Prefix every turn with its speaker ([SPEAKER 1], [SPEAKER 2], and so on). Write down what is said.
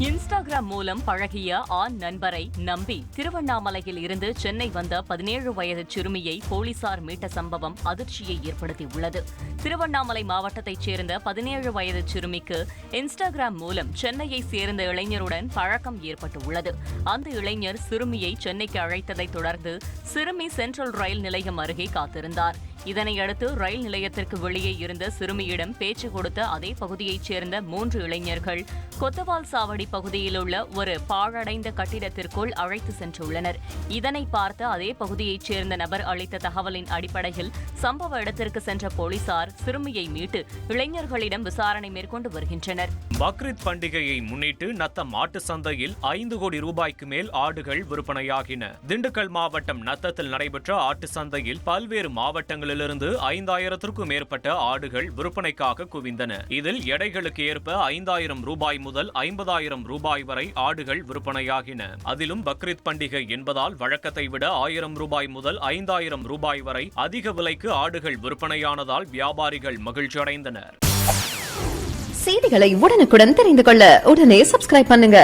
[SPEAKER 1] Instagram மூலம் பழகிய ஆண் நண்பரை நம்பி திருவண்ணாமலையில் இருந்து சென்னை வந்த 17 வயது சிறுமியை போலீசார் மீட்ட சம்பவம் அதிர்ச்சியை ஏற்படுத்தியுள்ளது. திருவண்ணாமலை மாவட்டத்தைச் சேர்ந்த 17 வயது சிறுமிக்கு இன்ஸ்டாகிராம் மூலம் சென்னையை சேர்ந்த இளைஞருடன் பழக்கம் ஏற்பட்டுள்ளது. அந்த இளைஞர் சிறுமியை சென்னைக்கு அழைத்ததைத் தொடர்ந்து சிறுமி சென்ட்ரல் ரயில் நிலையம் அருகே காத்திருந்தார். இதனையடுத்து ரயில் நிலையத்திற்கு வெளியே இருந்த சிறுமியிடம் பேச்சு கொடுத்த அதே பகுதியைச் சேர்ந்த 3 இளைஞர்கள் கொத்தவால் சாவடி பகுதியில் உள்ள ஒரு பாழடைந்த கட்டிடத்திற்குள் அழைத்து சென்றுள்ளனர். இதனை பார்த்த அதே பகுதியைச் சேர்ந்த நபர் அளித்த தகவலின் அடிப்படையில் சம்பவ இடத்திற்கு சென்ற போலீசார் சிறுமியை மீட்டு இளைஞர்களிடம் விசாரணை மேற்கொண்டு வருகின்றனர்.
[SPEAKER 2] பக்ரீத் பண்டிகையை முன்னிட்டு நத்தம் மாட்டு சந்தையில் 5 கோடி ரூபாய்க்கு மேல் ஆடுகள் விற்பனையாகின. திண்டுக்கல் மாவட்டம் நத்தத்தில் நடைபெற்ற ஆட்டு சந்தையில் பல்வேறு மாவட்டங்களிலிருந்து 5000த்திற்கும் மேற்பட்ட ஆடுகள் விற்பனைக்காக குவிந்தன. இதில் எடைகளுக்கு ஏற்ப 5000 ரூபாய் முதல் 50,000 ரூபாய் வரை ஆடுகள் விற்பனையாகின. அதிலும் பக்ரீத் பண்டிகை என்பதால் வழக்கத்தை விட 1000 ரூபாய் முதல் 5000 ரூபாய் வரை அதிக விலைக்கு ஆடுகள் விற்பனையானதால் வியாபாரிகள் மகிழ்ச்சியடைந்தனர்.
[SPEAKER 3] செய்திகளை உடனுக்குடன் தெரிந்து கொள்ள உடனே சப்ஸ்கிரைப் பண்ணுங்க.